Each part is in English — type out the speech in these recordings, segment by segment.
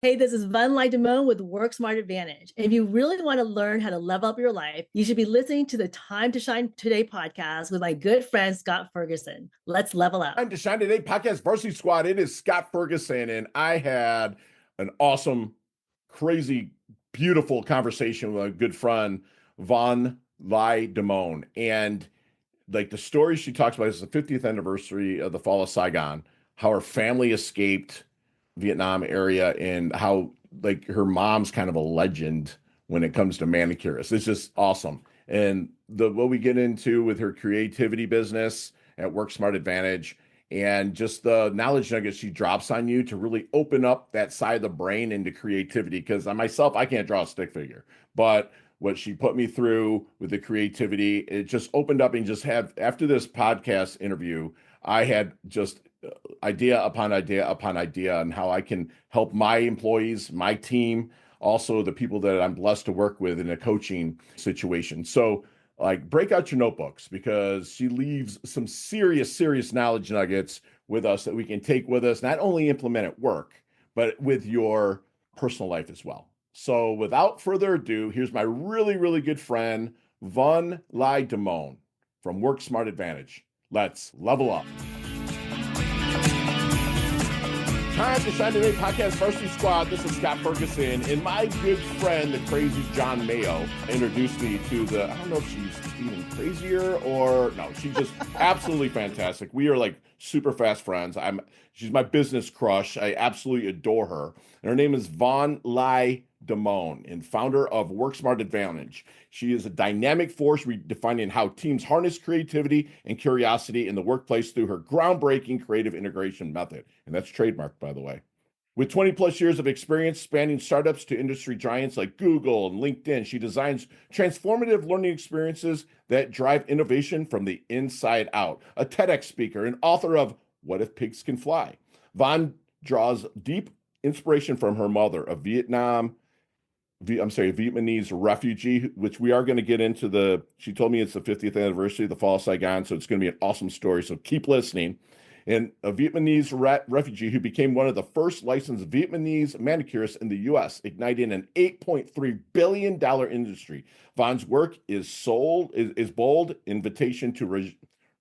Hey, this is Lai-Dumone with WorkSmart Advantage. If you really want to learn how to level up your life, you should be listening to the Time to Shine Today podcast with my good friend, Scott Ferguson. Let's level up. Time to Shine Today podcast Varsity Squad. It is Scott Ferguson, and I had an awesome, crazy, beautiful conversation with a good friend, Lai-Dumone. And like the story she talks about is the 50th anniversary of the fall of Saigon, how her family escaped Vietnam area, and how like her mom's kind of a legend when it comes to manicurists. It's just awesome. And what we get into with her creativity business at WorkSmart Advantage, and just the knowledge nuggets she drops on you to really open up that side of the brain into creativity. Because I myself, I can't draw a stick figure, but what she put me through with the creativity, it just opened up. And just have, after this podcast interview, I had just idea upon idea upon idea on how I can help my employees, my team, also the people that I'm blessed to work with in a coaching situation. So like break out your notebooks, because she leaves some serious knowledge nuggets with us that we can take with us, not only implement at work, but with your personal life as well. So without further ado, here's my really good friend, Lai-Dumone from WorkSmart Advantage. Let's level up. Time to Shine Today podcast Varsity Squad. This is Scott Ferguson, and my good friend, the crazy John Mayo, introduced me to I don't know if she's even crazier or no, she's just absolutely fantastic. We are like super fast friends. She's my business crush. I absolutely adore her. And her name is Lai-Dumone, and founder of WorkSmart Advantage. She is a dynamic force redefining how teams harness creativity and curiosity in the workplace through her groundbreaking creative integration method. And that's trademarked, by the way. With 20 plus years of experience spanning startups to industry giants like Google and LinkedIn, she designs transformative learning experiences that drive innovation from the inside out. A TEDx speaker and author of What If Pigs Can Fly? Von draws deep inspiration from her mother, a Vietnamese refugee, which we are going to get into. She told me it's the 50th anniversary of the fall of Saigon, so it's going to be an awesome story. So keep listening. And a Vietnamese refugee who became one of the first licensed Vietnamese manicurists in the U.S., igniting an $8.3 billion industry. Von's work is bold invitation to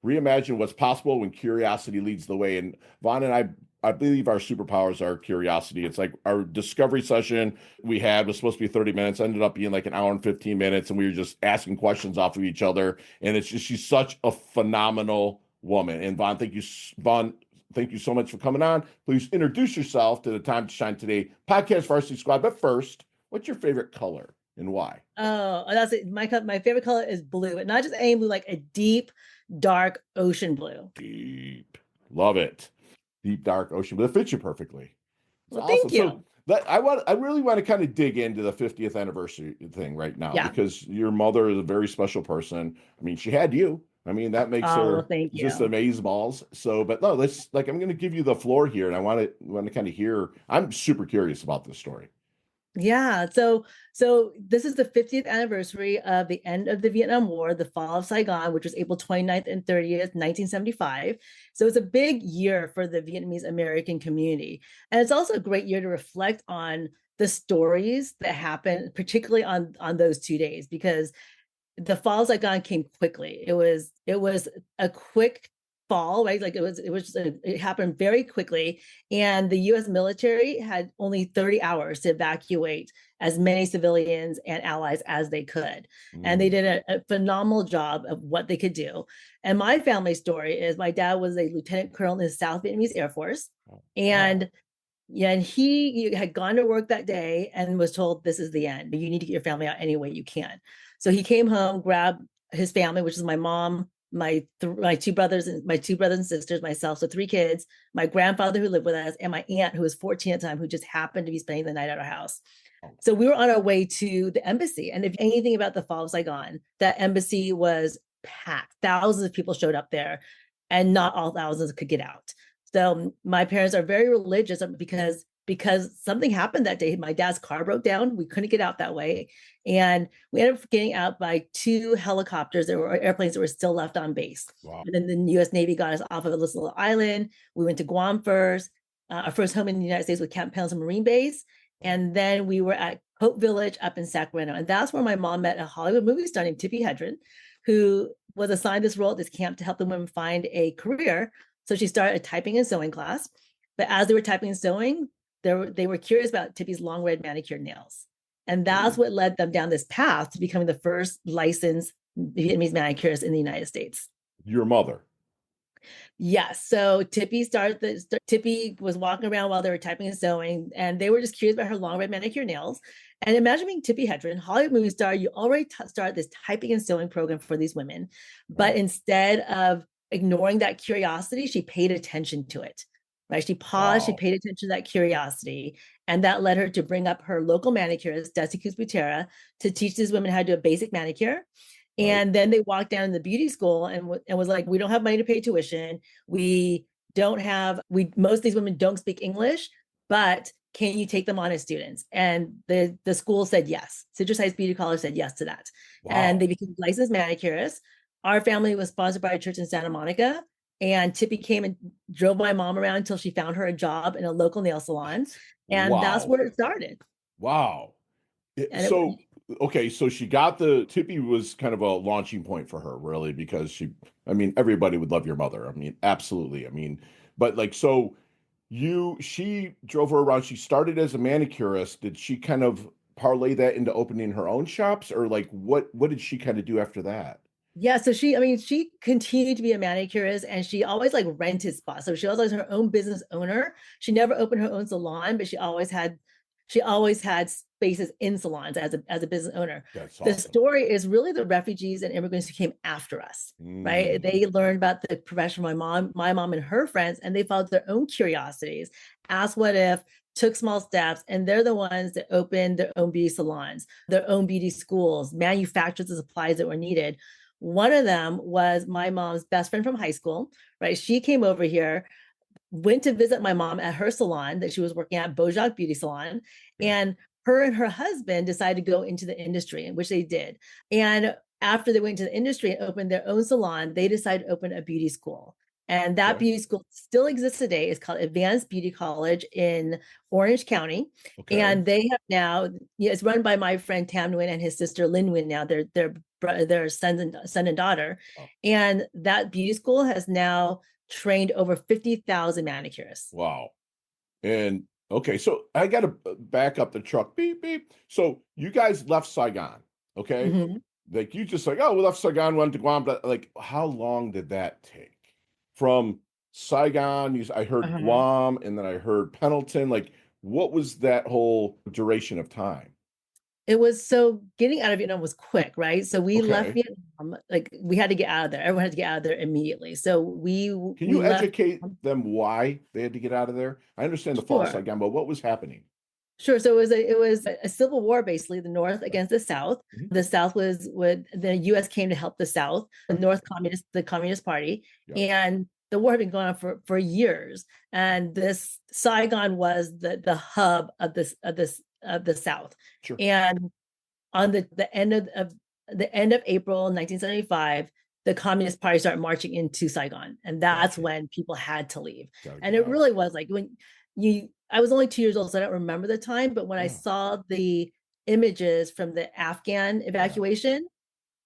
reimagine what's possible when curiosity leads the way. And Von and I believe our superpowers are curiosity. It's like our discovery session we had was supposed to be 30 minutes, ended up being like an hour and 15 minutes, and we were just asking questions off of each other. And it's just, she's such a phenomenal woman. And Von, thank you so much for coming on. Please introduce yourself to the Time to Shine Today podcast Varsity Squad. But first, what's your favorite color and why? Oh, that's it. My favorite color is blue, but not just any blue, like a deep, dark ocean blue. Deep. Love it. Deep, dark ocean, but it fits you perfectly. It's Well, awesome. thank you. So I really want to kind of dig into the 50th anniversary thing right now, because your mother is a very special person. I mean, she had you. I mean, that makes her thank you. just amazeballs. So, but no, I'm going to give you the floor here, and I want to kind of hear. I'm super curious about this story. Yeah. So this is the 50th anniversary of the end of the Vietnam War, the fall of Saigon, which was April 29th and 30th, 1975. So it's a big year for the Vietnamese American community. And it's also a great year to reflect on the stories that happened, particularly on those 2 days, because the fall of Saigon came quickly. It was a quick fall, right? Like it happened very quickly. And the US military had only 30 hours to evacuate as many civilians and allies as they could. And they did a phenomenal job of what they could do. And my family story is my dad was a lieutenant colonel in the South Vietnamese Air Force. And yeah, and he had gone to work that day and was told, this is the end, but you need to get your family out any way you can. So he came home, grabbed his family, which is my mom, my two brothers and sisters, myself, so 3 kids, my grandfather who lived with us, and my aunt who was 14 at the time, who just happened to be spending the night at our house. So we were on our way to the embassy. And if anything about the fall of Saigon, that embassy was packed. Thousands of people showed up there, and not all thousands could get out. So my parents are very religious because something happened that day. My dad's car broke down. We couldn't get out that way. And we ended up getting out by 2 helicopters. There were airplanes that were still left on base. Wow. And then the U.S. Navy got us off of this little island. We went to Guam first, our first home in the United States with Camp Pendleton Marine Base. And then we were at Hope Village up in Sacramento. And that's where my mom met a Hollywood movie star named Tippi Hedren, who was assigned this role at this camp to help the women find a career. So she started a typing and sewing class. But as they were typing and sewing, they were curious about Tippi's long red manicured nails. And that's what led them down this path to becoming the first licensed Vietnamese manicurist in the United States. Your mother. Yes. So Tippi was walking around while they were typing and sewing, and they were just curious about her long red manicure nails. And imagine being Tippi Hedren, Hollywood movie star, you already started this typing and sewing program for these women. But instead of ignoring that curiosity, she paid attention to it, right? She paused, she paid attention to that curiosity. And that led her to bring up her local manicurist, Desi Butera, to teach these women how to do a basic manicure. And then they walked down in the beauty school and was like, we don't have money to pay tuition. Most of these women don't speak English, but can you take them on as students? And the school said yes. Citrus Heights Beauty College said yes to that. Wow. And they became licensed manicurists. Our family was sponsored by a church in Santa Monica. And Tippi came and drove my mom around until she found her a job in a local nail salon. And that's where it started. Wow. So she got Tippi was kind of a launching point for her, really, because everybody would love your mother. I mean, absolutely. I mean, but she drove her around. She started as a manicurist. Did she kind of parlay that into opening her own shops, or what did she kind of do after that? Yeah, so she continued to be a manicurist, and she always rented spots. So she always was her own business owner. She never opened her own salon, but she always had spaces in salons as a business owner. That's The awesome. story is really the refugees and immigrants who came after us, right? They learned about the profession of my mom and her friends, and they followed their own curiosities, asked what if, took small steps, and they're the ones that opened their own beauty salons, their own beauty schools, manufactured the supplies that were needed. One of them was my mom's best friend from high school, right? She came over here, went to visit my mom at her salon that she was working at, Bojack Beauty Salon. And her and her husband decided to go into the industry, which they did. And after they went into the industry and opened their own salon, they decided to open a beauty school. And that beauty school still exists today. It's called Advanced Beauty College in Orange County. And they have now, it's run by my friend Tam Nguyen and his sister Lin Nguyen now. They're son and daughter. And that beauty school has now trained over 50,000 manicurists. Wow. And okay, so I got to back up the truck. Beep, beep. So you guys left Saigon, okay? You just we left Saigon, went to Guam. How long did that take? From Saigon, I heard Guam, and then I heard Pendleton. What was that whole duration of time? It was, so getting out of Vietnam was quick, right? So we left Vietnam, we had to get out of there. Everyone had to get out of there immediately. So Can you educate them why they had to get out of there? I understand the fall of Saigon, but what was happening? Sure. So it was a civil war, basically, the North against the South. The South the U.S. came to help the South, the Communist Party, and the war had been going on for years. And this Saigon was the hub of the South. Sure. And on the end of April 1975, the Communist Party started marching into Saigon, and that's when people had to leave. And it really was I was only 2 years old, so I don't remember the time, but when I saw the images from the Afghan evacuation,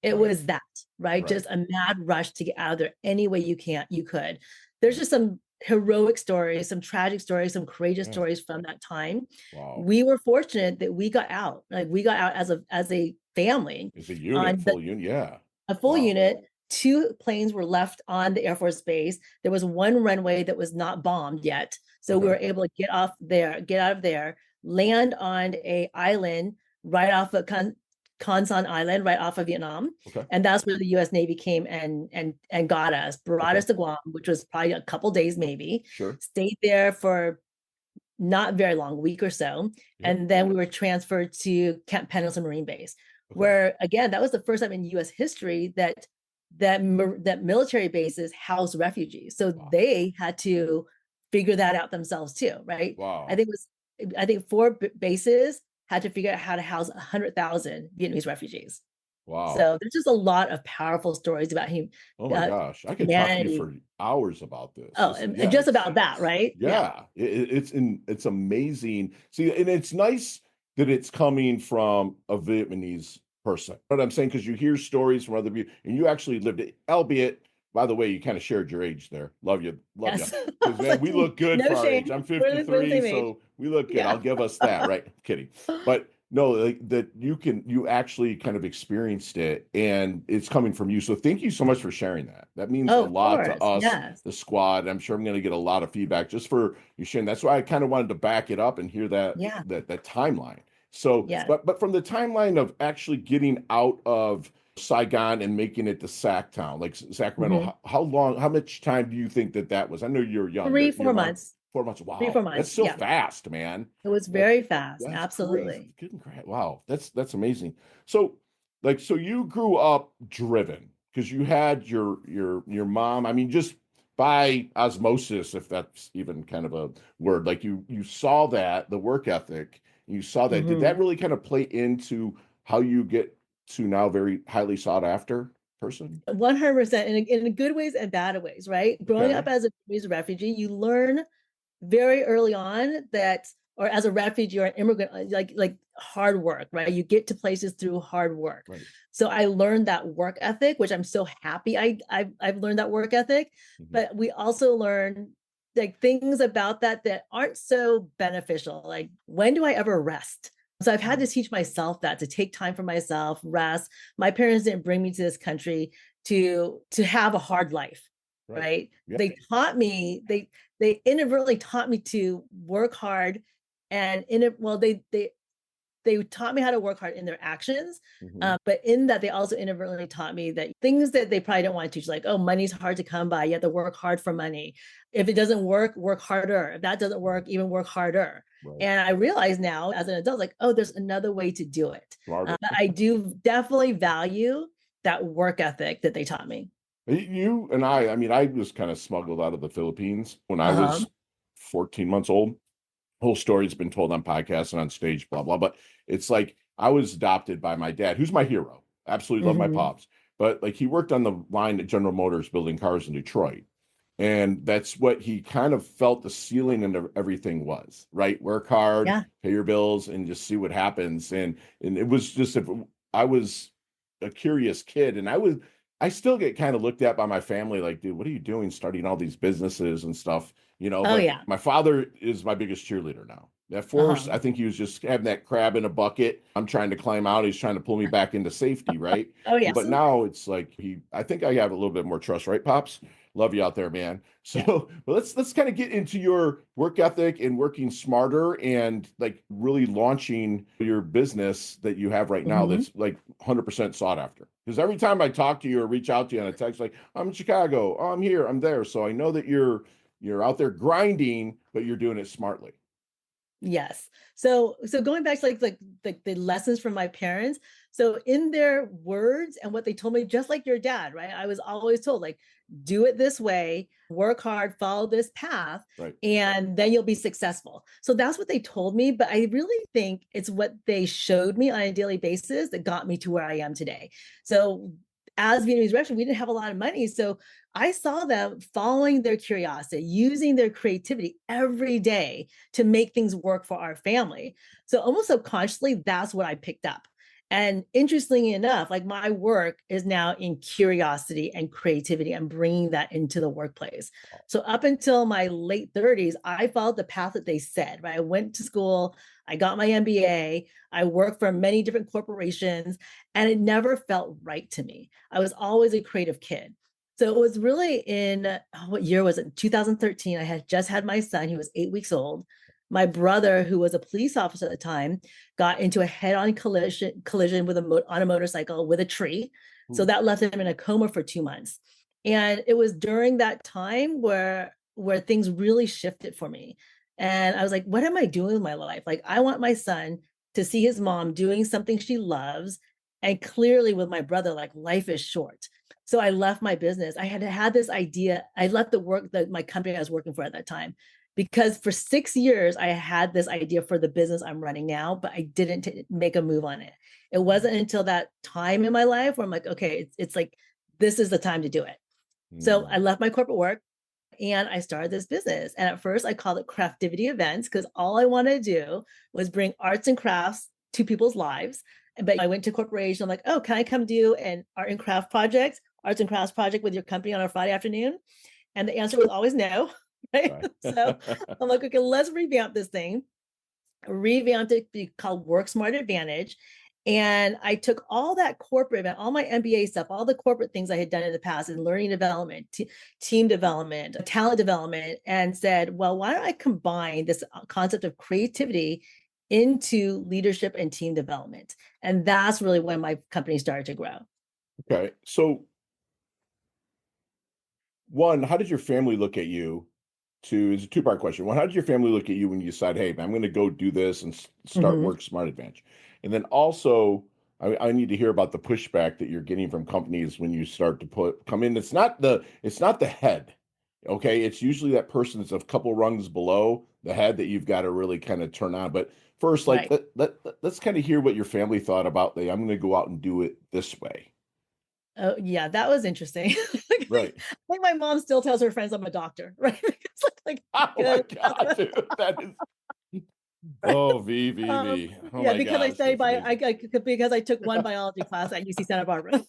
it was that, right? Just a mad rush to get out of there any way you could. There's just some heroic stories, some tragic stories, some courageous stories from that time. We were fortunate that we got out. We got out as a family. It's a unit, full unit, yeah. A full unit. 2 planes were left on the Air Force Base. There was 1 runway that was not bombed yet. So we were able to get out of there, land on a island right off of Con Son Island, right off of Vietnam. And that's where the U.S. Navy came and got us, brought us to Guam, which was probably a couple days maybe. Stayed there for not very long, a week or so. And then we were transferred to Camp Pendleton Marine Base, where, again, that was the first time in U.S. history that military bases housed refugees. So they had to figure that out themselves too, right? I think 4 bases had to figure out how to house 100,000 Vietnamese refugees. Wow. So there's just a lot of powerful stories about him, Oh my gosh. I could talk to you humanity. for hours about this. Oh, and just about that, right? Yeah. Yeah, it's amazing. See, and it's nice that it's coming from a Vietnamese person. What I'm saying, because you hear stories from other people, and you actually lived it, albeit, by the way, you kind of shared your age there. Love you, love you. Yes. I Because was man, like, we look good no for our age. shame. I'm We're the 53, same age. so we look good. Yeah. I'll give us that, right? Kidding. But no, like that you actually kind of experienced it, and it's coming from you. So thank you so much for sharing that. That means a Oh, of lot to course. us, Yes. the squad. I'm sure I'm going to get a lot of feedback just for you sharing. That's why I kind of wanted to back it up and hear Yeah. that timeline. So, Yes. but from the timeline of actually getting out of Saigon and making it to Sacktown, like Sacramento, Mhm. how much time do you think that was? I know you're young. Three, Your four mom, months. 4 months. Three, four Wow, that's months. so Yeah. fast, man. It was That, very fast. that's crazy. Absolutely. Good and great. Wow, that's amazing. So, like, so you grew up driven because you had your mom. I mean, just by osmosis, if that's even kind of a word, like you saw that the work ethic, you saw that. Did that Mhm. really kind of play into how you get to now very highly sought after person? 100% in good ways and bad ways, right? Growing up Okay, as a Vietnamese refugee, you learn very early on that, or as a refugee or an immigrant, like hard work, right? You get to places through hard work. right. So I learned that work ethic, which I'm so happy I've learned that work ethic. Mhm. But we also learn like things about that aren't so beneficial. Like, when do I ever rest? So I've had to teach myself that, to take time for myself, rest. My parents didn't bring me to this country to have a hard life, Right. right? Yeah. They taught me, they inadvertently taught me to work hard, and in it, well, they taught me how to work hard in their actions. Hmm. But in that, they also inadvertently taught me that things that they probably don't want to teach, like, oh, money's hard to come by. You have to work hard for money. If it doesn't work, work harder. If that doesn't work, even work harder. Right. And I realize now as an adult, like, oh, there's another way to do it. Smarter. But I do definitely value that work ethic that they taught me. You and I mean, I was kind of smuggled out of the Philippines when I Uh-huh. was 14 months old. Whole story's been told on podcasts and on stage, blah, blah. But it's like I was adopted by my dad, who's my hero. Absolutely love my Hmm. pops. But like he worked on the line at General Motors building cars in Detroit. And that's what he kind of felt the ceiling and everything was, right? Work hard, Yeah. pay your bills, and just see what happens. And it was just if I was a curious kid, and I still get kind of looked at by my family like, dude, what are you doing starting all these businesses and stuff, Oh, but yeah. my father is my biggest cheerleader now. At first, Uh-huh. I think he was just having that crab in a bucket. I'm trying to climb out. He's trying to pull me back into safety, right? Oh, yes. But now it's like I think I have a little bit more trust, right, Pops? Love you out there, man. Yeah. So but let's kind of get into your work ethic and working smarter and like really launching your business that you have right now Hmm. that's like 100% sought after. Because every time I talk to you or reach out to you on a text, like I'm in Chicago, oh, I'm here, I'm there. So I know that you're out there grinding, but you're doing it smartly. Yes. So going back to like the lessons from my parents. So in their words and what they told me, just like your dad, right? I was always told, like, do it this way, work hard, follow this path, Right. and then you'll be successful. So that's what they told me. But I really think it's what they showed me on a daily basis that got me to where I am today. So as Vietnamese restaurant, we didn't have a lot of money. So I saw them following their curiosity, using their creativity every day to make things work for our family. So almost subconsciously, that's what I picked up. And interestingly enough, like, my work is now in curiosity and creativity and bringing that into the workplace. So up until my late 30s, I followed the path that they said, right? I went to school, I got my MBA, I worked for many different corporations, and it never felt right to me. I was always a creative kid. So it was really in, what year was it? 2013. I had just had my son. He was 8 weeks old. My brother, who was a police officer at the time, got into a head-on collision with on a motorcycle with a tree. So Ooh. that left him in a coma for 2 months. And it was during that time where things really shifted for me. And I was like, what am I doing with my life? Like, I want my son to see his mom doing something she loves. And clearly with my brother, like, life is short. So I left my business. I had this idea. I left my company I was working for at that time. because for 6 years I had this idea for the business I'm running now, but I didn't make a move on it. It wasn't until that time in my life where I'm like, okay, it's like, this is the time to do it. So I left my corporate work and I started this business. And at first I called it Craftivity Events because all I wanted to do was bring arts and crafts to people's lives. But I went to corporation. I'm like, oh, can I come do an art and craft project, arts and crafts project with your company on a Friday afternoon? And the answer was always no. Right. So I'm like, okay, let's revamp this thing. Revamped it, be called WorkSmart Advantage. And I took all that corporate, all my MBA stuff, all the corporate things I had done in the past in learning development, team development, talent development, and said, well, why don't I combine this concept of creativity into leadership and team development? And that's really when my company started to grow. Okay. So one, how did your family look at you? Is a two-part question. One, how did your family look at you when you decide, hey, I'm going to go do this and start WorkSmart Advantage? And then also, I need to hear about the pushback that you're getting from companies when you start to come in. It's not the head, okay? It's usually that person that's a couple rungs below the head that you've got to really kind of turn on. But first, like let's kind of hear what your family thought about I'm going to go out and do it this way. Oh yeah, that was interesting. Right. I think my mom still tells her friends I'm a doctor, right? Like oh my God, dude, that is. Oh, V. Oh yeah, my because God, I studied because I took one biology class at UC Santa Barbara.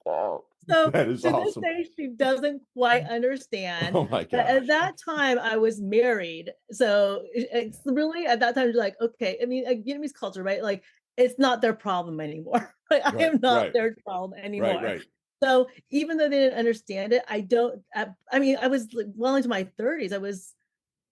wow, So that is to this awesome. day, she doesn't quite understand. Oh my But gosh. at that time, I was married, so it's really at that time, like, okay. I mean, a Vietnamese culture, right? Like, it's not their problem anymore. Like, I am not their problem anymore. Right. So even though they didn't understand it, I don't. I mean, I was like well into my 30s. I was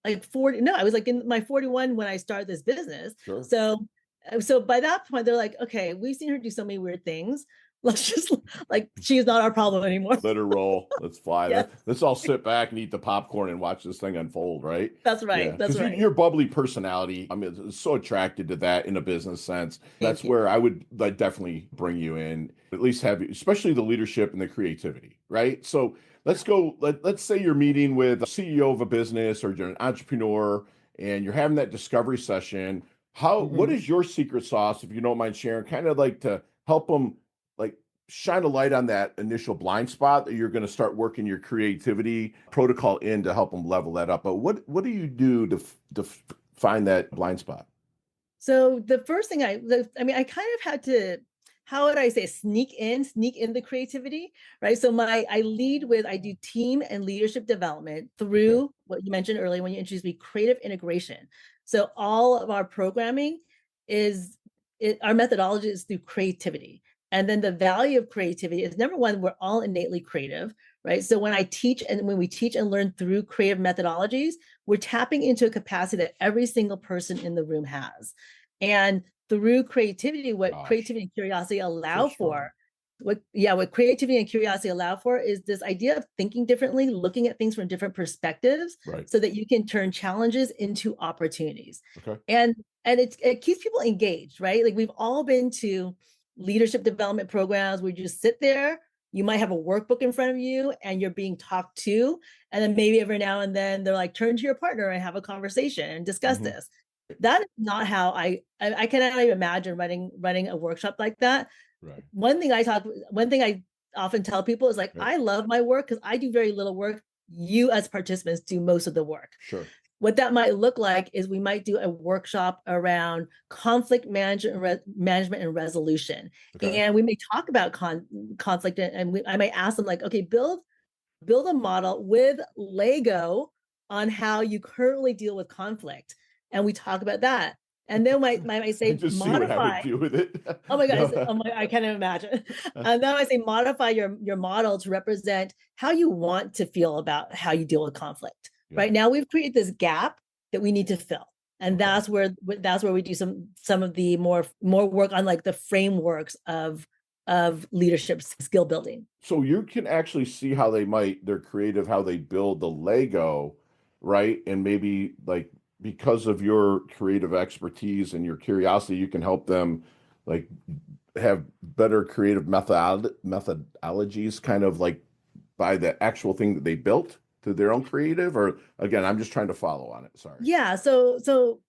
like 40. No, I was like in my 41 when I started this business. Sure. So by that point, they're like, okay, we've seen her do so many weird things. Let's just like she's not our problem anymore. Let her roll. Let's fly. Yes. Let's all sit back and eat the popcorn and watch this thing unfold, right? That's right. Yeah. That's Because right. your bubbly personality, I mean, it's so attracted to that in a business sense. Thank That's you. where I would like, definitely bring you in, at least have, especially the leadership and the creativity, right? So let's go, let's say you're meeting with a CEO of a business or you're an entrepreneur and you're having that discovery session. What is your secret sauce, if you don't mind sharing, kind of like to help them like shine a light on that initial blind spot that you're going to start working your creativity protocol in to help them level that up. But what do you do to find that blind spot? So the first thing I mean, I kind of had to, how would I say, sneak in the creativity, right? So I do team and leadership development through what you mentioned earlier when you introduced me, creative integration. So all of our programming our methodology is through creativity. And then the value of creativity is number one, we're all innately creative, right? So when we teach and learn through creative methodologies, we're tapping into a capacity that every single person in the room has. And through creativity, what creativity and curiosity allow for, what creativity and curiosity allow for is this idea of thinking differently, looking at things from different perspectives, so that you can turn challenges into opportunities. And it keeps people engaged, right? Like we've all been to leadership development programs where you just sit there, you might have a workbook in front of you and you're being talked to, and then maybe every now and then they're like, turn to your partner and have a conversation and discuss this. That is not how I cannot even imagine running a workshop like that. One thing I often tell people is like, I love my work because I do very little work. You as participants do most of the work. What that might look like is we might do a workshop around conflict management and resolution. And we may talk about conflict, and I might ask them like, okay, build a model with Lego on how you currently deal with conflict. And we talk about that. And then I might say, just modify. See what I would do with it. Oh my God. I can't even imagine. And then I say, modify your model to represent how you want to feel about how you deal with conflict. Right now, we've created this gap that we need to fill. And that's where we do some of the more work on like the frameworks of leadership skill building. So you can actually see how they're creative, how they build the Lego, right? And maybe like because of your creative expertise and your curiosity, you can help them like have better creative methodologies, kind of like by the actual thing that they built to their own creative? Or again, I'm just trying to follow on it. Sorry. Yeah. So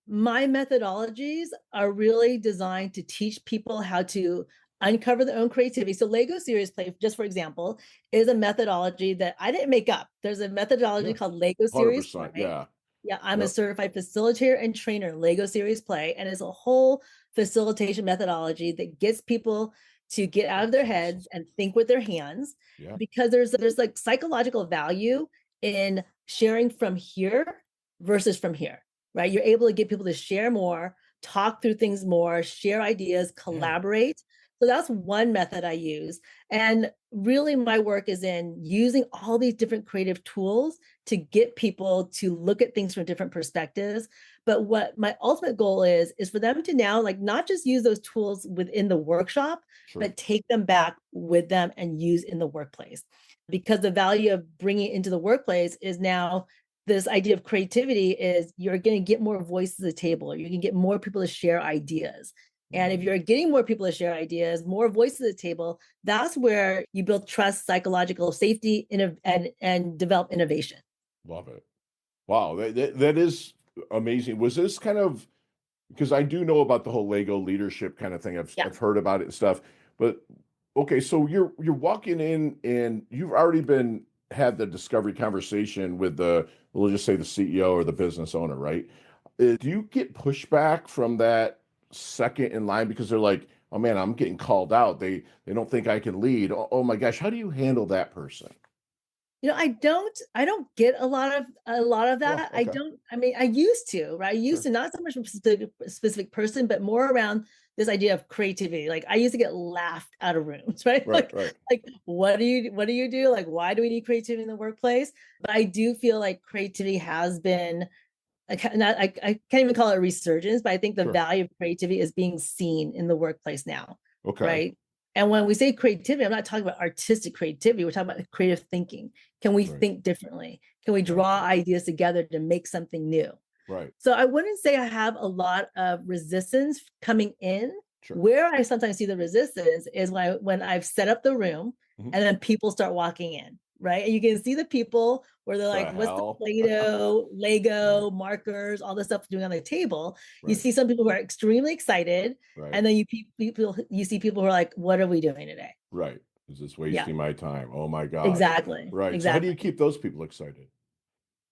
my methodologies are really designed to teach people how to uncover their own creativity. So Lego series play, just for example, is a methodology that I didn't make up. There's a methodology Yeah. called Lego series 100%. play. Yeah. Yeah, I'm a Yep. certified facilitator and trainer in Lego series play, and it's a whole facilitation methodology that gets people to get out of their That's awesome. heads and think with their hands, Yeah. because there's like psychological value in sharing from here versus from here, right? You're able to get people to share more, talk through things more, share ideas, Yeah. collaborate. So that's one method I use. And really, my work is in using all these different creative tools to get people to look at things from different perspectives. But what my ultimate goal is for them to now, like, not just use those tools within the workshop, Sure. but take them back with them and use in the workplace. Because the value of bringing it into the workplace is now this idea of creativity is you're going to get more voices at the table. You can get more people to share ideas. And if you're getting more people to share ideas, more voices at the table, that's where you build trust, psychological safety, and develop innovation. Love it. Wow. That is amazing. Was this kind of, because I do know about the whole Lego leadership kind of thing. Yeah. I've heard about it and stuff. But okay, so you're walking in and you've already had the discovery conversation with we'll just say the CEO or the business owner, right? Do you get pushback from that second in line because they're like, oh man, I'm getting called out. They don't think I can lead. Oh my gosh, how do you handle that person? I don't get a lot of Oh, that. okay. I mean, I used to, right? I used Sure. to, not so much from specific person, but more around this idea of creativity. Like, I used to get laughed out of rooms, right? Right, right. Like, what do you do? Like, why do we need creativity in the workplace? But I do feel like creativity has been, I can't even call it a resurgence, but I think the Sure. value of creativity is being seen in the workplace now, Okay. right? And when we say creativity, I'm not talking about artistic creativity. We're talking about creative thinking. Can we Right. think differently? Can we draw Gotcha. ideas together to make something new? Right. So I wouldn't say I have a lot of resistance coming in. Sure. Where I sometimes see the resistance is when I've set up the room Mhm. and then people start walking in, right? And you can see the people where they're like, The what's the hell? Play-Doh, Right. Lego, markers, all this stuff doing on the table. You Right. see some people who are extremely excited, Right. and then you see people who are like, what are we doing today? Right. Is this Yeah, wasting my time? Oh my gosh. exactly. Right. So how do Exactly. you keep those people excited?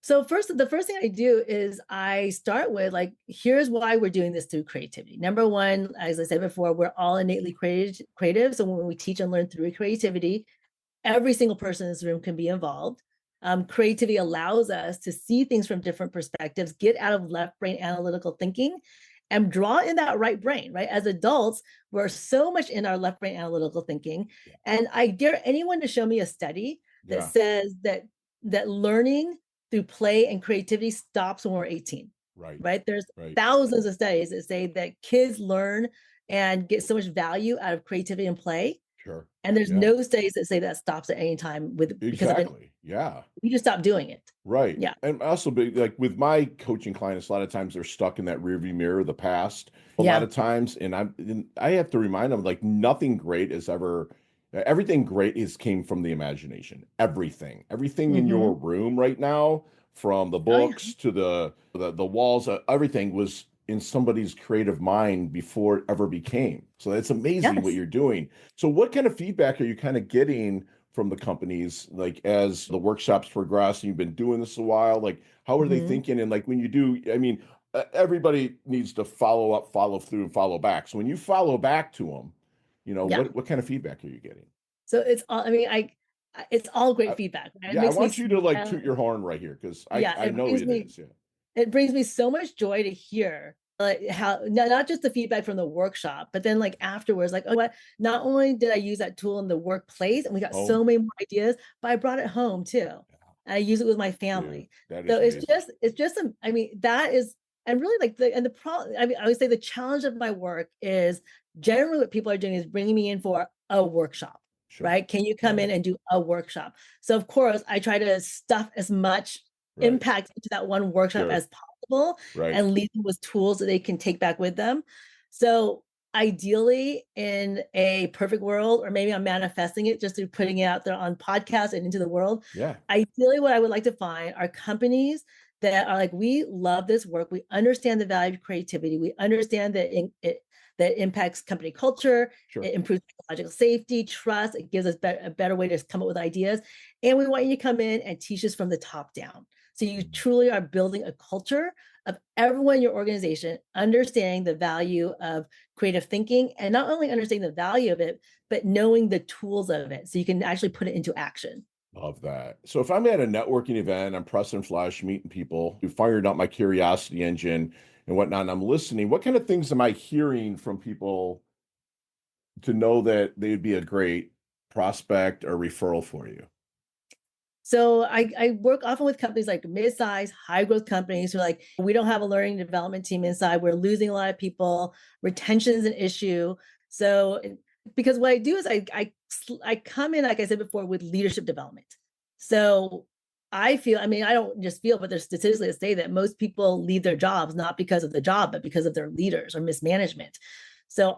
So the first thing I do is I start with, like, here's why we're doing this through creativity. Number one, as I said before, we're all innately creative. So when we teach and learn through creativity, every single person in this room can be involved. Creativity allows us to see things from different perspectives, get out of left brain analytical thinking, and draw in that right brain, right? As adults, we're so much in our left brain analytical thinking. Yeah. And I dare anyone to show me a study that Yeah. says that learning through play and creativity stops when we're 18, Right. right? There's Right. thousands of studies that say that kids learn and get so much value out of creativity and play. Sure. And there's Yeah. no studies that say that stops at any time because of it. Exactly. Yeah. You just stop doing it. Right. Yeah. And also be like with my coaching clients, a lot of times they're stuck in that rearview mirror of the past. A lot Yeah. of times, and I have to remind them like nothing great is ever everything great is came from the imagination. Everything in your Mm-hmm. room right now, from the Oh, yeah. books to the walls, everything was in somebody's creative mind before it ever became. So it's amazing what Yes. you're doing. So what kind of feedback are you kind of getting from the companies, like as the workshops progress and you've been doing this a while, like how are they Mm-hmm. thinking? And like when you do, I mean, everybody needs to follow up, follow through, and follow back. So when you follow back to them, Yeah. what kind of feedback are you getting? So it's all, I mean, it's all great I, feedback. Right? It yeah, I makes me want you to like smile. toot your horn right here because Yeah. I know it is. Yeah. It brings me so much joy to hear, like, how not just the feedback from the workshop, but then, like, afterwards, like, oh, what, not only did I use that tool in the workplace and we got Oh, so many more ideas, but I brought it home too. And I use it with my dude, family. that So is amazing. it's just I mean, that is, and really, like, the problem, I mean, I would say the challenge of my work is generally what people are doing is bringing me in for a workshop, Sure. right? Can you come in Right. and do a workshop? So of course I try to stuff as much Right. impact into that one workshop Sure. as possible Right. and leave them with tools that they can take back with them. So ideally, in a perfect world, or maybe I'm manifesting it just through putting it out there on podcasts and into the world. Yeah. Ideally, what I would like to find are companies that are like, we love this work. We understand the value of creativity. We understand that that impacts company culture. Sure. It improves psychological safety, trust. It gives us a better way to come up with ideas. And we want you to come in and teach us from the top down. So you truly are building a culture of everyone in your organization understanding the value of creative thinking, and not only understanding the value of it, but knowing the tools of it so you can actually put it into action. Love that. So if I'm at a networking event, I'm pressing flesh, meeting people, who fired up my curiosity engine and whatnot, and I'm listening, what kind of things am I hearing from people to know that they would be a great prospect or referral for you? So I work often with companies like mid-size, high-growth companies who are like, we don't have a learning and development team inside. We're losing a lot of people. Retention is an issue. So because what I do is I come in, like I said before, with leadership development. So I feel, I mean, I don't just feel, but there's statistics that say that most people leave their jobs not because of the job, but because of their leaders or mismanagement. So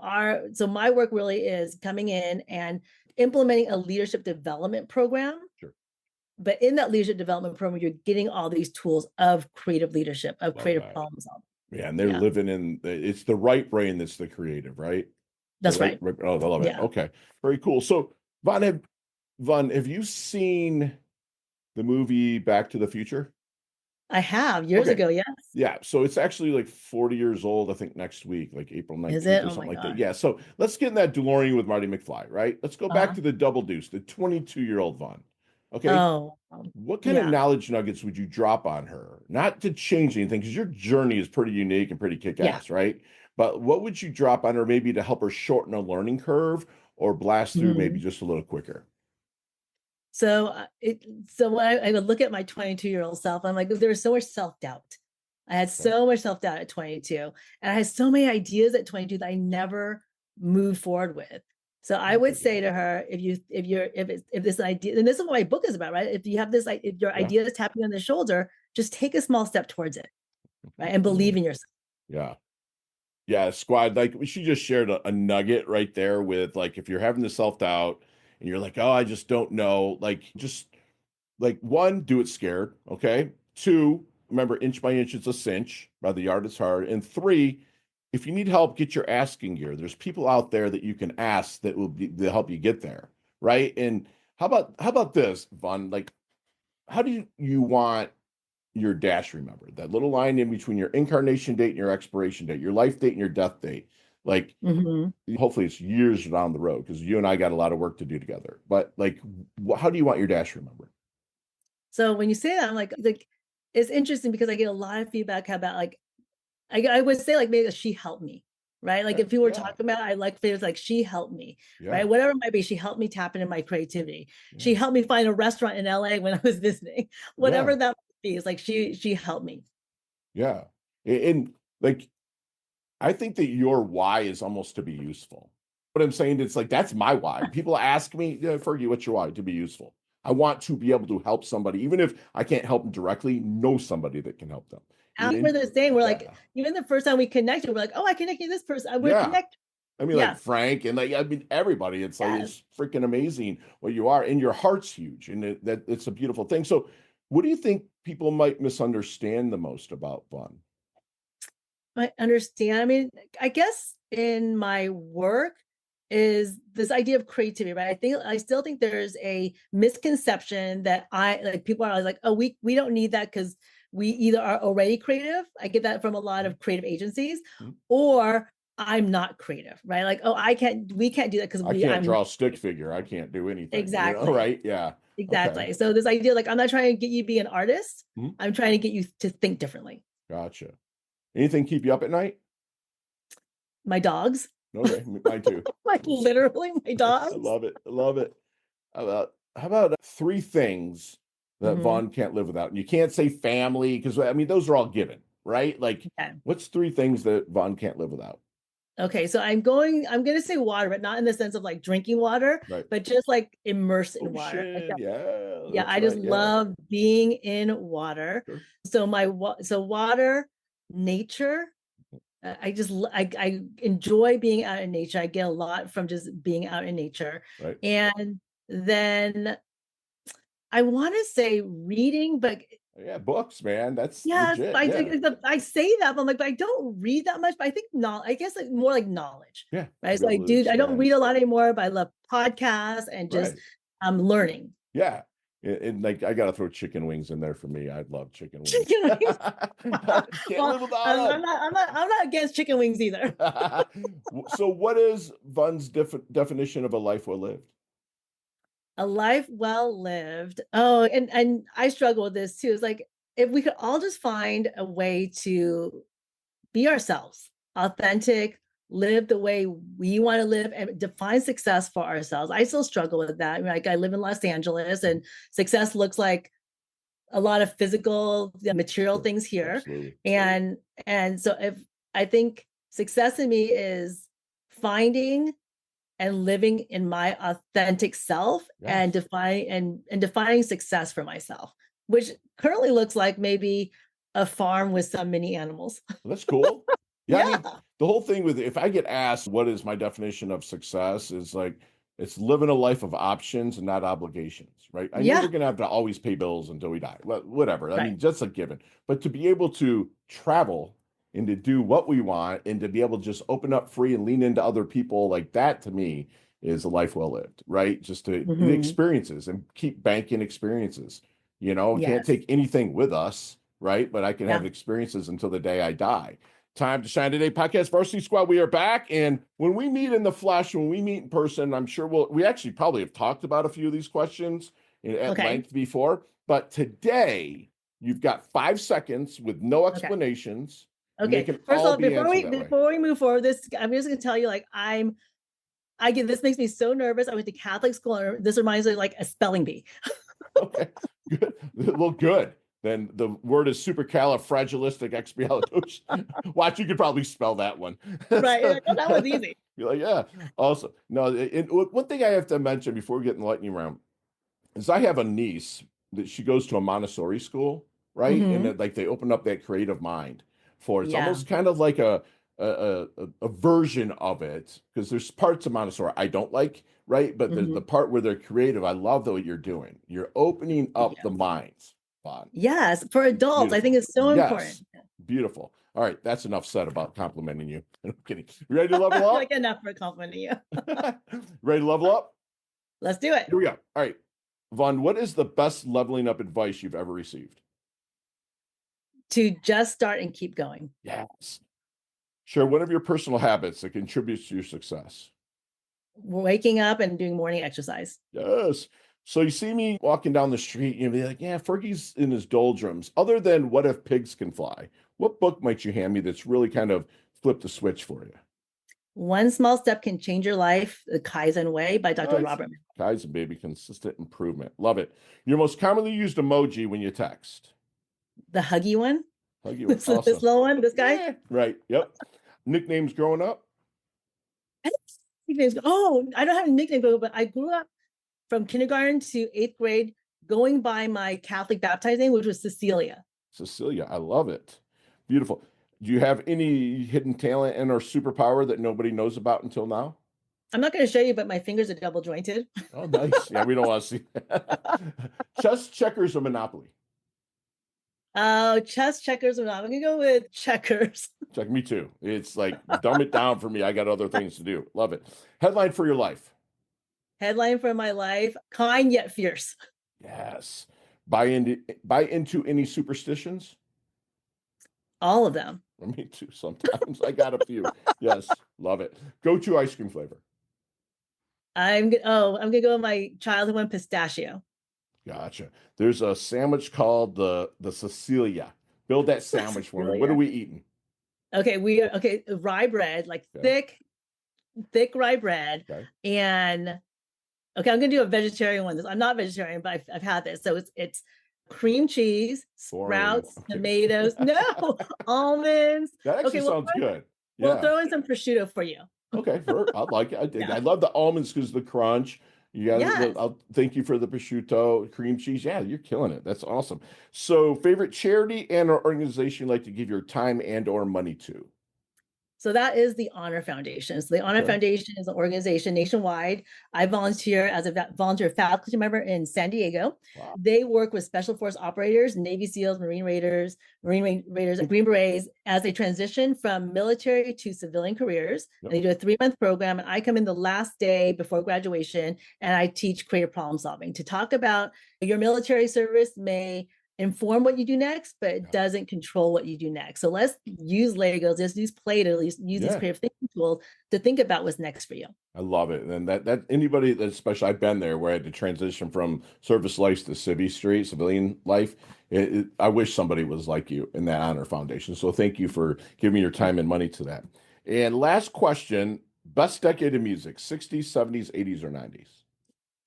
my work really is coming in and implementing a leadership development program. Sure. But in that leadership development program, you're getting all these tools of creative leadership, of Love creative that. problem solving. Yeah, and they're living in it's the right brain that's the creative, right? That's right. Oh, I love it. Yeah, Okay, very cool. So, Have you seen the movie Back to the Future? I have years Okay, ago. Yes. yeah. So it's actually like 40 years old, I think, next week, like April Is 19th it? or Oh my something like that. God. Yeah. So let's get in that DeLorean with Marty McFly, right? Let's go back Uh-huh. to the Double Deuce, the 22-year-old Vaughn. Okay. Oh, What kind of yeah. knowledge nuggets would you drop on her? Not to change anything, because your journey is pretty unique and pretty Yeah. kick-ass, right? But what would you drop on her maybe to help her shorten a learning curve or blast through maybe Mhm. just a little quicker? So when I would look at my 22-year-old self, I'm like, there's so much self-doubt. I had Okay. so much self-doubt at 22, and I had so many ideas at 22 that I never moved forward with. So I would say to her, if this idea, and this is what my book is about, right? If you have this, if your Yeah. idea is tapping on the shoulder, just take a small step towards it, right? And believe Mhm. in yourself. Yeah. Yeah, squad. Like she just shared a nugget right there with, like, if you're having the self-doubt and you're like, oh, I just don't know, like, just like, one, do it scared. Okay. Two, remember, inch by inch it's a cinch, by the yard it's hard. And three, if you need help, get your asking gear. There's people out there that you can ask that will help you get there. Right. And how about this, Vaughn? Like, how do you want your dash remembered? That little line in between your incarnation date and your expiration date, your life date and your death date. Like, Mhm. hopefully it's years down the road, because you and I got a lot of work to do together. But like, how do you want your dash remembered? So when you say that, I'm like it's interesting because I get a lot of feedback about like I would say like maybe she helped me, right? Like Okay. if people were Yeah. talking about, I like feels like she helped me, Yeah. right? Whatever it might be, she helped me tap into my creativity. Yeah. She helped me find a restaurant in LA when I was visiting. Yeah. Whatever that might be, it's like she helped me. Yeah. And like, I think that your why is almost to be useful. What I'm saying, it's like, that's my why. People ask me, yeah, Fergie, what's your why? To be useful. I want to be able to help somebody, even if I can't help them directly, know somebody that can help them. After the same, we're like, Yeah. even the first time we connected, we're like, oh, I connected this person. We're Yeah. connected. I mean, like Yes, Frank, and like, I mean, everybody. It's like, yes. it's freaking amazing what you are, and your heart's huge, and that it's a beautiful thing. So, what do you think people might misunderstand the most about fun? I understand. I mean, I guess in my work is this idea of creativity, right? I still think there's a misconception that I like people are like, oh, we don't need that because we either are already creative. I get that from a lot of creative agencies, Mhm. or I'm not creative, right? Like, oh, we can't do that because I can't I'm not draw a stick figure. I can't do anything, exactly, right? Yeah. Okay. exactly. So this idea, like, I'm not trying to get you to be an artist. Mhm. I'm trying to get you to think differently. Gotcha. Anything keep you up at night? My dogs, Okay, mine too. like literally my I dogs. love it. I love it. How about three things that Mhm. Vaughn can't live without? And you can't say family, because I mean those are all given, right? Like, Okay. what's three things that Vaughn can't live without? Okay, so I'm going to say water, but not in the sense of like drinking water, Right. but just like immerse in water. Ocean. Yeah, Yeah, that's I just right. Yeah. love being in water. Sure. So water, nature, I enjoy being out in nature. I get a lot from just being out in nature. Right. And then I want to say reading, but Yeah, books, man. That's yes, legit. Yeah. I say that, but I'm like, but I don't read that much. But I think not. I guess like more like knowledge, Yeah. right? To be So I able to do. I don't expand. read a lot anymore, but I love podcasts and just Right. learning. Yeah. And like I gotta throw chicken wings in there for me. I love chicken wings. Chicken wings. Can't Well, live without them. I'm not against chicken wings either. So what is Vun's definition of a life well lived? A life well lived. Oh, and I struggle with this too. It's like if we could all just find a way to be ourselves, authentic, live the way we want to live, and define success for ourselves. I still struggle with that. I mean, like I live in Los Angeles, and success looks like a lot of physical, material Sure. things here, Absolutely. and so if I think success in me is finding and living in my authentic self and Yes. defining success for myself, which currently looks like maybe a farm with some mini animals. That's cool. Yeah, I Yeah. mean, the whole thing with if I get asked what is my definition of success is like it's living a life of options and not obligations, right? I know Yeah. we're gonna have to always pay bills until we die. Whatever. I Right. mean, just a given. But to be able to travel and to do what we want and to be able to just open up free and lean into other people like that to me is a life well lived, right? Just to the Mhm. experiences and keep banking experiences. You know, can't Yes. take anything with us, right? But I can have Yeah. experiences until the day I die. Time to Shine Today podcast Varsity Squad. We are back. And when we meet in the flesh, when we meet in person, I'm sure we actually probably have talked about a few of these questions at Okay. length before. But today, you've got 5 seconds with no Okay. explanations, and they Okay. can First of all all, be answered that way. before we move forward, this I'm just gonna tell you, like I get this makes me so nervous. I went to Catholic school, and this reminds me of like a spelling bee. Okay, good. Well, good. Then the word is supercalifragilisticexpialidocious. Watch, you could probably spell that one. Right. Like, oh, that was easy. You're like, yeah, awesome. No, one thing I have to mention before we get in the lightning round is I have a niece that she goes to a Montessori school, right? And Hmm. that, like they open up that creative mind for it. It's Yeah. almost kind of like a version of it because there's parts of Montessori I don't like, right? But the Hmm. part where they're creative, I love what you're doing. You're opening up the Yeah. minds. Fun. Yes. For adults, I think Beautiful. it's so important. Yes. Beautiful. All right, that's enough said about complimenting you. I'm kidding. You ready to level up? Like enough for complimenting you. Ready to level up? Let's do it. Here we go. All right. Vaughn, what is the best leveling up advice you've ever received? To just start and keep going. Yes. Share one of your personal habits that contributes to your success. Waking up and doing morning exercise. Yes. So you see me walking down the street, you'll be like, yeah, Fergie's in his doldrums. Other than What If Pigs Can Fly, what book might you hand me that's really kind of flipped the switch for you? One small step can change your life. The Kaizen Way by Dr. Kaizen. Robert. Kaizen, baby, consistent improvement. Love it. Your most commonly used emoji when you text. The huggy one. Hug you. This Awesome. little one. This guy. Yeah. Right. Yep. Nicknames growing up. I don't have nicknames. Oh, I don't have a nickname, but I grew up from kindergarten to 8th grade going by my Catholic baptized name, which was Cecilia. Cecilia. I love it. Beautiful. Do you have any hidden talent and or superpower that nobody knows about until now? I'm not going to show you, but my fingers are double jointed. Oh, nice. Yeah, we don't want to see that. Chess, checkers, or Monopoly? Oh, chess, checkers, or not. I'm going to go with checkers. Check me too. It's like dumb it down for me. I got other things to do. Love it. Headline for your life. Headline for my life: kind yet fierce. Yes. Buy into any superstitions? All of them. Me too. Sometimes I got a few. Yes, love it. Go to ice cream flavor. I'm gonna go with my childhood one, pistachio. Gotcha. There's a sandwich called the Cecilia. Build that sandwich for me. What are Cecilia. we eating? Okay, rye bread, like Okay. thick rye bread, Okay. and okay, I'm gonna do a vegetarian one. I'm not vegetarian, but I've had this. So it's cream cheese, Boring. sprouts, I'm kidding. tomatoes, no almonds. That actually Okay, sounds good. we'll Yeah. throw in some prosciutto for you. Okay. I like it. I dig. Yeah. I love the almonds because of the crunch. You got. Yes. I'll thank you for the prosciutto, cream cheese. Yeah, you're killing it. That's awesome. So, favorite charity and or organization you like to give your time and or money to? So that is the Honor Foundation. So the Honor Okay. Foundation is an organization nationwide. I volunteer as a volunteer faculty member in San Diego. Wow. They work with Special Force operators, Navy SEALs, Marine Raiders, and Green Berets as they transition from military to civilian careers. Yep. They do a 3-month program, and I come in the last day before graduation, and I teach creative problem solving to talk about your military service may inform what you do next, but it doesn't control what you do next. So let's use Legos, let's use play to at least use these creative thinking tools to think about what's next for you. I love it. And that anybody that, especially I've been there where I had to transition from service life to civilian life. I wish somebody was like you in that Honor Foundation. So thank you for giving your time and money to that. And last question, best decade of music, 60s, 70s, 80s, or 90s?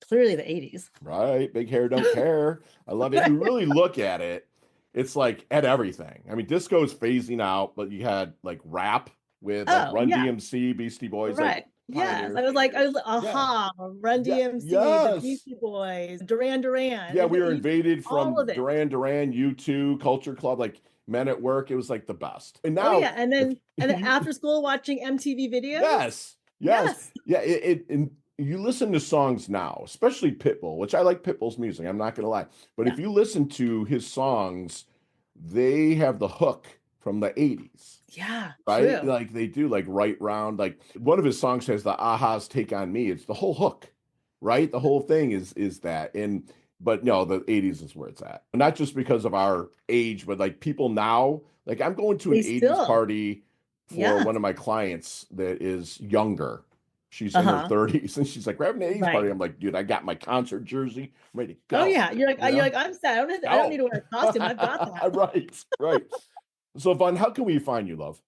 Clearly the 80s. Right. Big hair, don't care. I love it. You really look at it, it's like at everything. I mean, disco is phasing out, but you had like rap with like Run DMC, Beastie Boys. Right. Like, yes. I was like, aha, Run DMC, the Beastie Boys, Duran Duran. Yeah, we were invaded from Duran Duran, U2, Culture Club, like Men at Work. It was like the best. And now, and then after school watching MTV videos. Yes. Yeah. And you listen to songs now, especially Pitbull, which I like Pitbull's music. I'm not gonna lie, but if you listen to his songs, they have the hook from the 80s. Yeah, right. True. Like they do, like Right Round. Like one of his songs has the Aha's Take on Me. It's the whole hook, right? The whole thing is that. But no, the 80s is where it's at. Not just because of our age, but like people now, like I'm going to an 80s party for one of my clients that is younger. She's in her 30s and she's like, we're having an 80s party. I'm like, dude, I got my concert jersey. I'm ready to go. Oh yeah. You're like, I'm sad. I don't need to wear a costume. I've got that. Right. So Vaughn, how can we find you, love?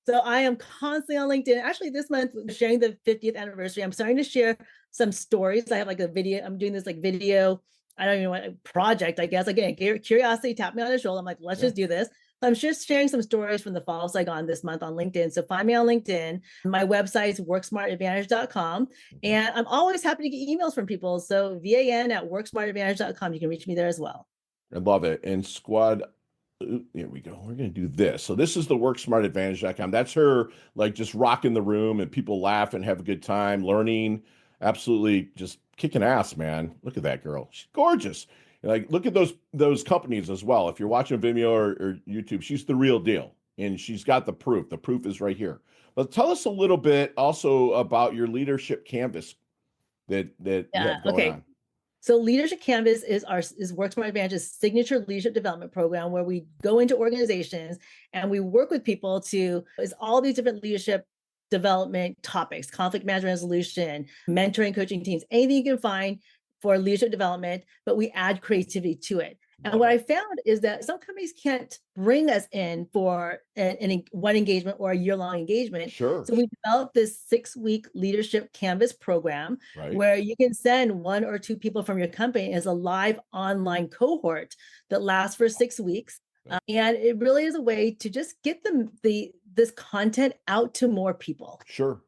So I am constantly on LinkedIn. Actually, this month, sharing the 50th anniversary, I'm starting to share some stories. I have like a video. I'm doing this like video, I don't even know what project, I guess. Again, curiosity tapped me on the shoulder. I'm like, let's just do this. So I'm just sharing some stories from the fall of Saigon this month on LinkedIn. So find me on LinkedIn. My website is WorkSmartAdvantage.com. And I'm always happy to get emails from people. So VAN@WorkSmartAdvantage.com. You can reach me there as well. I love it. And squad, here we go. We're going to do this. So this is the WorkSmartAdvantage.com. That's her like just rocking the room and people laugh and have a good time learning. Absolutely just kicking ass, man. Look at that girl. She's gorgeous. Like, look at those companies as well. If you're watching Vimeo or YouTube, she's the real deal. And she's got the proof. The proof is right here. But tell us a little bit also about your leadership canvas that you have going on. So Leadership Canvas is WorkSmart Advantage's signature leadership development program where we go into organizations and we work with people to all these different leadership development topics, conflict management resolution, mentoring, coaching teams, anything you can find for leadership development, but we add creativity to it. And what I found is that some companies can't bring us in for one engagement or a year-long engagement. Sure. So we developed this 6-week leadership canvas program where you can send 1 or 2 people from your company as a live online cohort that lasts for 6 weeks. And it really is a way to just get this content out to more people. Sure.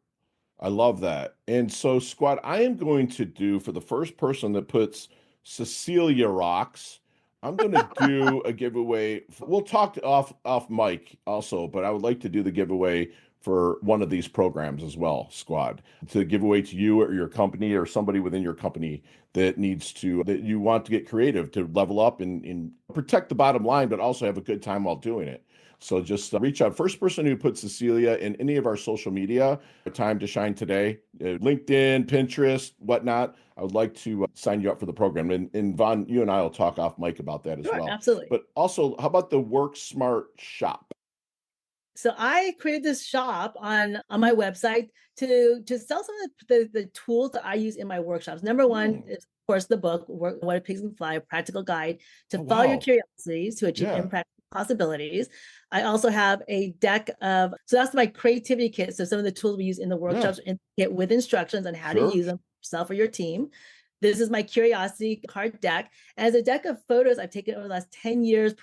I love that. And so, squad, I am going to do, for the first person that puts Cecilia Rocks, I'm going to do a giveaway. We'll talk off mic also, but I would like to do the giveaway for one of these programs as well, squad, to give away to you or your company or somebody within your company that you want to get creative to level up and protect the bottom line, but also have a good time while doing it. So just reach out. First person who puts Cecilia in any of our social media, Time to Shine Today, LinkedIn, Pinterest, whatnot, I would like to sign you up for the program. And Vaughn, you and I will talk off mic about that as well. Absolutely. But also, how about the WorkSmart shop? So I created this shop on my website to sell some of the tools that I use in my workshops. Number one is, of course, the book, What a Pigs Can Fly, a practical guide to follow your curiosities to achieve impractical possibilities. I also have a deck so that's my creativity kit. So some of the tools we use in the workshops with instructions on how to use them for yourself or your team. This is my curiosity card deck. As a deck of photos I've taken over the last 10 years,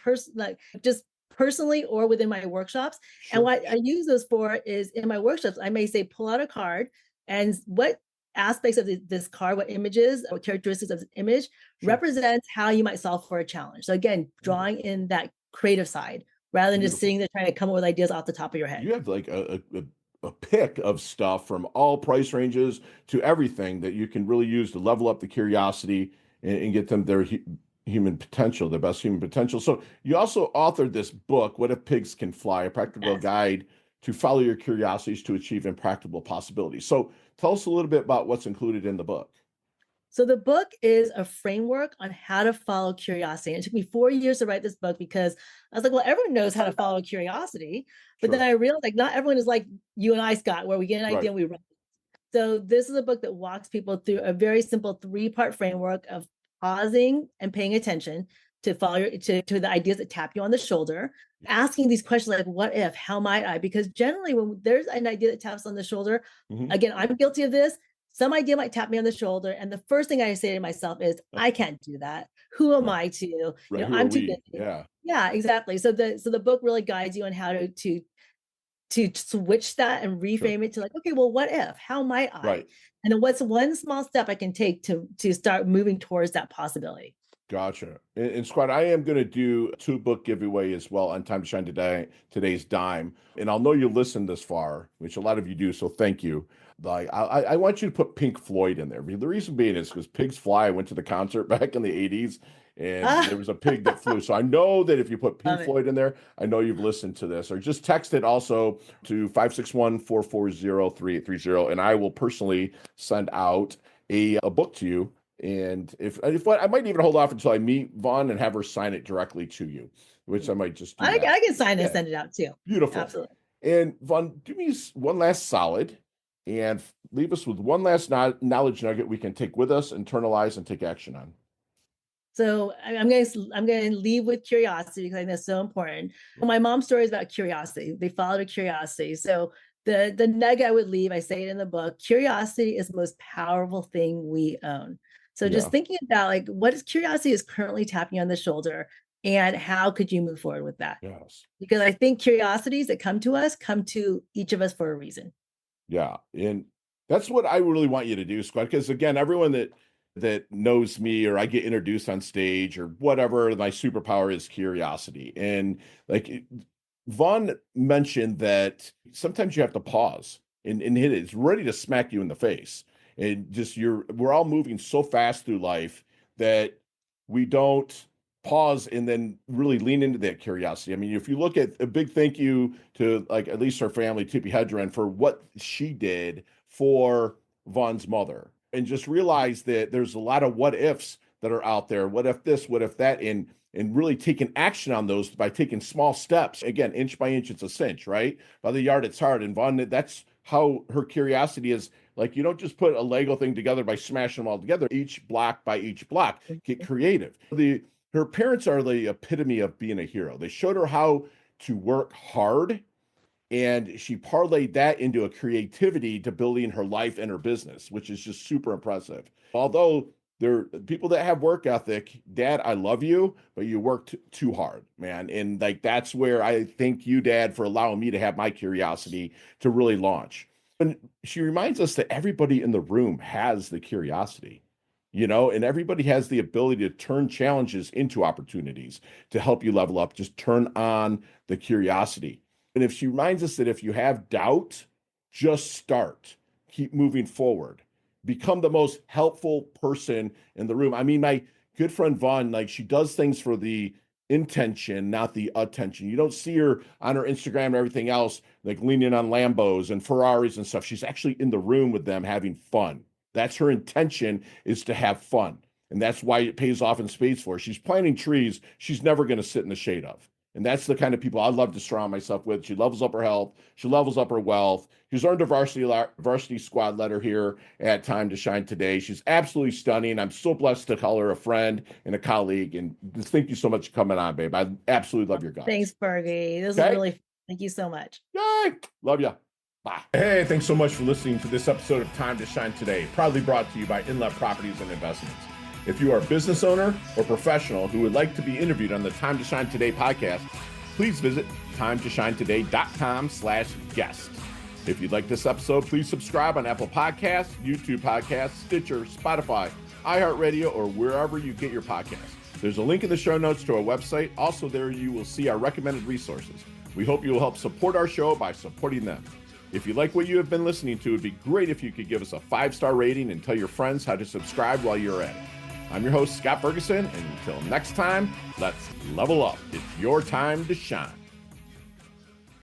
just personally or within my workshops. And what I use those for is in my workshops, I may say, pull out a card and what aspects of this card, what images or characteristics of this image represents how you might solve for a challenge. So again, drawing in that creative side. rather than just Beautiful. sitting there trying to come up with ideas off the top of your head. You have like a pick of stuff from all price ranges to everything that you can really use to level up the curiosity and get them their human potential, their best human potential. So you also authored this book, What If Pigs Can Fly, a practical Yes. guide to follow your curiosities to achieve impractical possibilities. So tell us a little bit about what's included in the book. So the book is a framework on how to follow curiosity. And it took me 4 years to write this book because I was like, well, everyone knows how to follow curiosity. But then Sure. I realized like not everyone is like you and I, Scott, where we get an idea Right. and we run. So this is a book that walks people through a very simple 3-part framework of pausing and paying attention to follow to the ideas that tap you on the shoulder, asking these questions like, what if, how might I? Because generally when there's an idea that taps on the shoulder, Mhm. again, I'm guilty of this. Some idea might tap me on the shoulder. And the first thing I say to myself is, I can't do that. Who am Right. I to, Right. Who are I'm too we? busy. Yeah. Yeah, exactly. So the book really guides you on how to switch that and Sure. reframe it to like, okay, well, what if? How might I? Right. And then what's one small step I can take to start moving towards that possibility? Gotcha. And Squad, I am going to do a 2-book giveaway as well on Time to Shine Today, today's dime. And I'll know you listened this far, which a lot of you do. So thank you. Like, I want you to put Pink Floyd in there. The reason being is because Pigs Fly. I went to the concert back in the 80s and there was a pig that flew. So I know that if you put Pink Love it. Floyd in there, I know you've listened to this. Or just text it also to 561-440-3830. And I will personally send out a book to you. And if I might even hold off until I meet Vaughn and have her sign it directly to you, which I might just do I that. can sign and Yeah. send it out too. Beautiful. Absolutely. And Vaughn, do me one last solid and leave us with one last knowledge nugget we can take with us, internalize, and take action on. So I'm going to leave with curiosity because I think that's so important. My mom's story is about curiosity. They followed a curiosity. So the nugget I would leave, I say it in the book, curiosity is the most powerful thing we own. So just Yeah. thinking about like what is curiosity is currently tapping you on the shoulder and how could you move forward with that? Yes. Because I think curiosities that come to us come to each of us for a reason. Yeah. And that's what I really want you to do, Squad. Because again, everyone that knows me or I get introduced on stage or whatever, my superpower is curiosity. And like Vaughn mentioned that sometimes you have to pause and hit it. It's ready to smack you in the face. And just we're all moving so fast through life that we don't pause and then really lean into that curiosity. I mean, if you look at a big thank you to like at least her family, Tippi Hedren, for what she did for Vaughn's mother, and just realize that there's a lot of what ifs that are out there. What if this, what if that, and really taking action on those by taking small steps. Again, inch by inch, it's a cinch, right? By the yard, it's hard. And Vaughn, that's how her curiosity is. Like, you don't just put a Lego thing together by smashing them all together, each block by each block. Get creative. Her parents are the epitome of being a hero. They showed her how to work hard, and she parlayed that into a creativity to building her life and her business, which is just super impressive. Although there are people that have work ethic, Dad, I love you, but you worked too hard, man. And like that's where I thank you, Dad, for allowing me to have my curiosity to really launch. And she reminds us that everybody in the room has the curiosity, and everybody has the ability to turn challenges into opportunities to help you level up. Just turn on the curiosity. And if she reminds us that if you have doubt, just start, keep moving forward, become the most helpful person in the room. I mean, my good friend Vaughn, like she does things for the intention, not the attention. You don't see her on her Instagram and everything else, like leaning on Lambos and Ferraris and stuff. She's actually in the room with them having fun. That's her intention, is to have fun. And that's why it pays off in spades for her. She's planting trees she's never going to sit in the shade of. And that's the kind of people I love to surround myself with. She levels up her health. She levels up her wealth. She's earned a varsity squad letter here at Time to Shine Today. She's absolutely stunning. I'm so blessed to call her a friend and a colleague. And just thank you so much for coming on, babe. I absolutely love your guys. Thanks, Fergie. This is really fun. Thank you so much. Yay! Love ya. Bye. Hey, thanks so much for listening to this episode of Time to Shine Today, proudly brought to you by Inlet Properties and Investments. If you are a business owner or professional who would like to be interviewed on the Time to Shine Today podcast, please visit timetoshinetoday.com/guest. If you'd like this episode, please subscribe on Apple Podcasts, YouTube Podcasts, Stitcher, Spotify, iHeartRadio, or wherever you get your podcasts. There's a link in the show notes to our website. Also, there you will see our recommended resources. We hope you will help support our show by supporting them. If you like what you have been listening to, it'd be great if you could give us a 5-star rating and tell your friends how to subscribe while you're at it. I'm your host, Scott Ferguson, and until next time, let's level up. It's your time to shine.